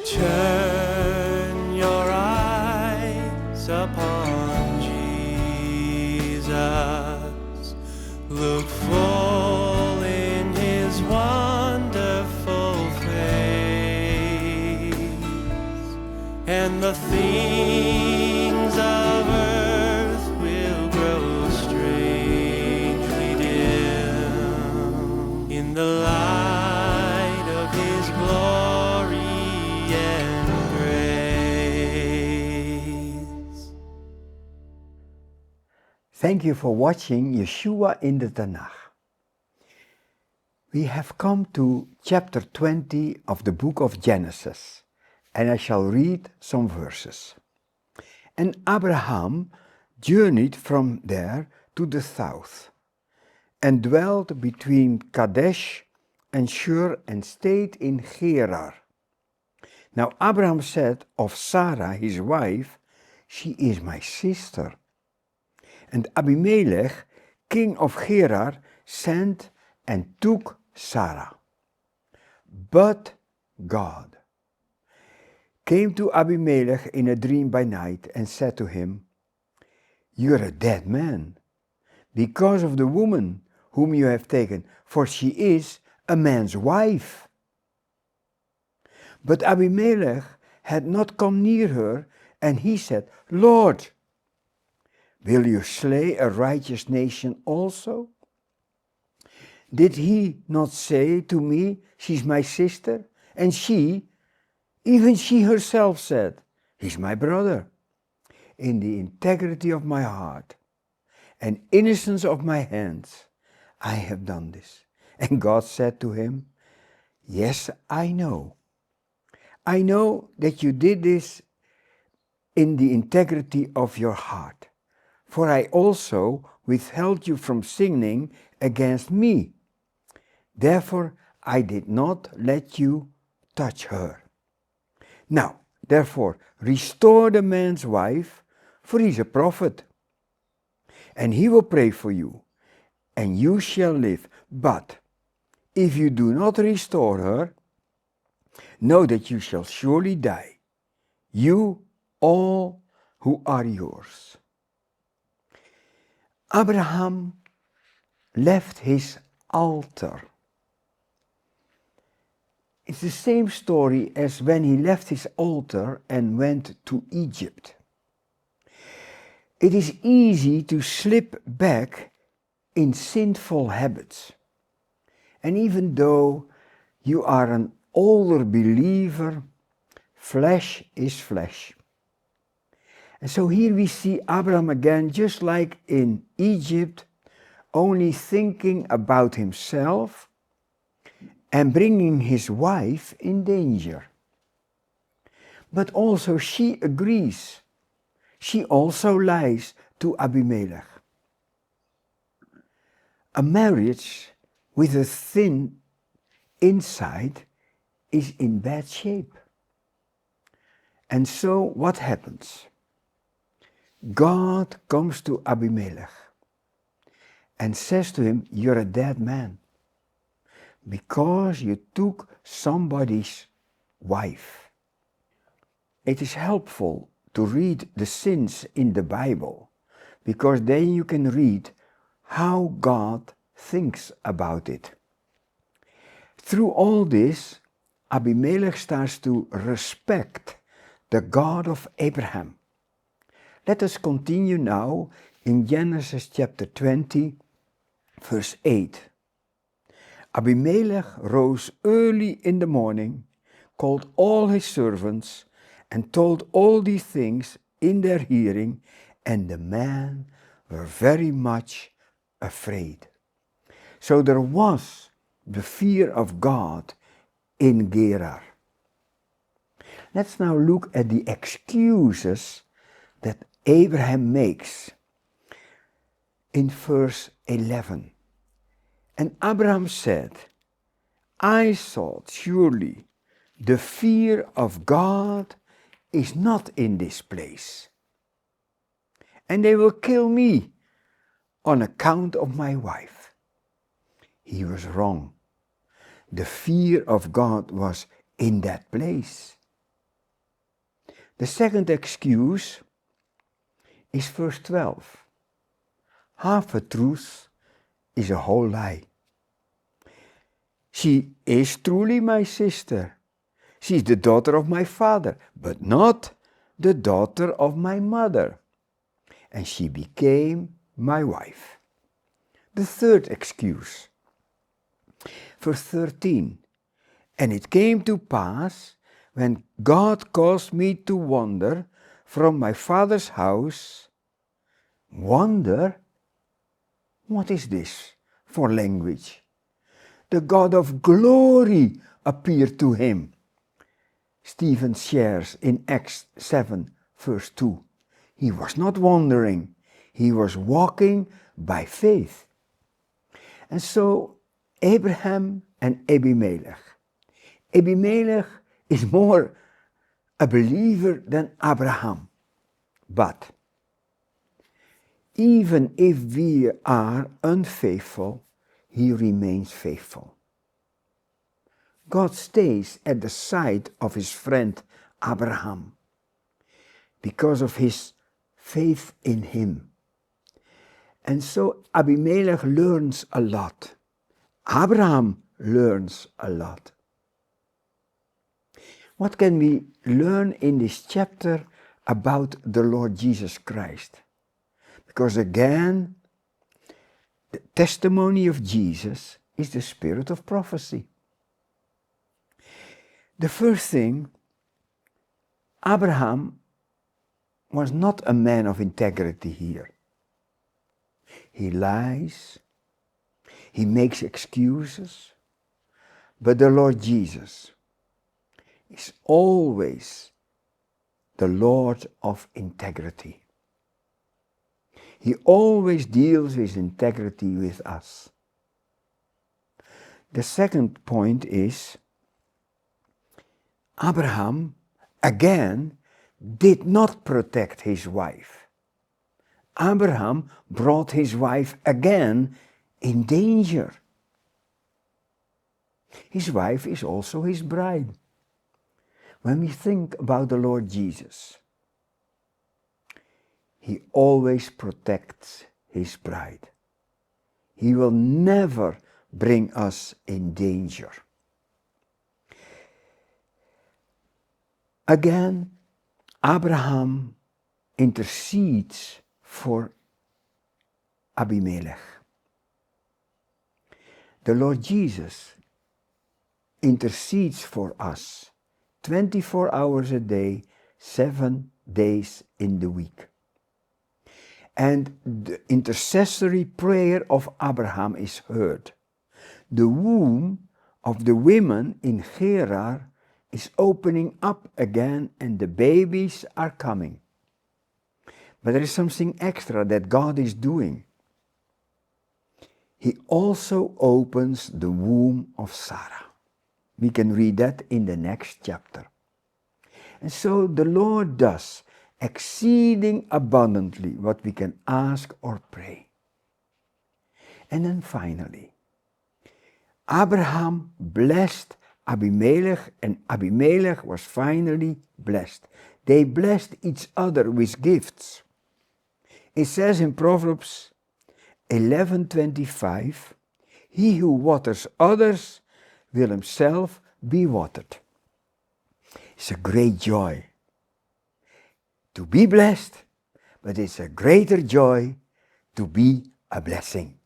Turn your eyes upon Jesus. Look full in his wonderful face, and the things of earth will grow strangely dim in the light of his glory and grace. Thank you for watching Yeshua in the Tanakh. We have come to chapter 20 of the book of Genesis, and I shall read some verses. And Abraham journeyed from there to the south, and dwelt between Kadesh and Shur, and stayed in Gerar. Now Abraham said of Sarah his wife, "She is my sister." And Abimelech, king of Gerar, sent and took Sarah. But God came to Abimelech in a dream by night and said to him, "You are a dead man, because of the woman whom you have taken, for she is a man's wife." But Abimelech had not come near her, and he said, "Lord, will you slay a righteous nation also? Did he not say to me, 'She's my sister'? And she, even she herself said, 'He's my brother.' In the integrity of my heart and innocence of my hands, I have done this." And God said to him, "Yes, I know. I know that you did this in the integrity of your heart. For I also withheld you from sinning against me. Therefore I did not let you touch her. Now, therefore, restore the man's wife, for he is a prophet. And he will pray for you, and you shall live. But if you do not restore her, know that you shall surely die, you all who are yours." Abraham left his altar. It's the same story as when he left his altar and went to Egypt. It is easy to slip back in sinful habits. And even though you are an older believer, flesh is flesh. And so here we see Abraham again, just like in Egypt, only thinking about himself and bringing his wife in danger. But also she agrees. She also lies to Abimelech. A marriage with a thin inside is in bad shape. And so what happens? God comes to Abimelech and says to him, "You're a dead man because you took somebody's wife." It is helpful to read the sins in the Bible, because then you can read how God thinks about it. Through all this, Abimelech starts to respect the God of Abraham. Let us continue now in Genesis chapter 20, verse 8. Abimelech rose early in the morning, called all his servants, and told all these things in their hearing, and the men were very much afraid. So there was the fear of God in Gerar. Let's now look at the excuses that Abraham makes in verse 11. And Abraham said, "I thought surely the fear of God is not in this place, and they will kill me on account of my wife." He was wrong. The fear of God was in that place. The second excuse is verse 12. Half a truth is a whole lie. She is truly my sister. She is the daughter of my father, but not the daughter of my mother. And she became my wife. The third excuse. Verse 13. And it came to pass, when God caused me to wander from my father's house. Wander? What is this for language? The God of glory appeared to him. Stephen shares in Acts 7 verse 2. He was not wandering, he was walking by faith. And so Abraham and Abimelech. Abimelech is more a believer than Abraham. But even if we are unfaithful, he remains faithful. God stays at the side of his friend Abraham because of his faith in him. And so Abimelech learns a lot. Abraham learns a lot. What can we learn in this chapter about the Lord Jesus Christ? Because again, the testimony of Jesus is the spirit of prophecy. The first thing, Abraham was not a man of integrity here. He lies, he makes excuses, but the Lord Jesus is always the Lord of integrity. He always deals with integrity with us. The second point is, Abraham, again, did not protect his wife. Abraham brought his wife again in danger. His wife is also his bride. When we think about the Lord Jesus, he always protects his bride. He will never bring us in danger. Again, Abraham intercedes for Abimelech. The Lord Jesus intercedes for us 24 hours a day, 7 days in the week. And the intercessory prayer of Abraham is heard. The womb of the women in Gerar is opening up again and the babies are coming. But there is something extra that God is doing. He also opens the womb of Sarah. We can read that in the next chapter. And so the Lord does exceeding abundantly what we can ask or pray. And then finally, Abraham blessed Abimelech, and Abimelech was finally blessed. They blessed each other with gifts. It says in Proverbs 11:25, he who waters others will himself be watered. It's a great joy to be blessed, but it's a greater joy to be a blessing.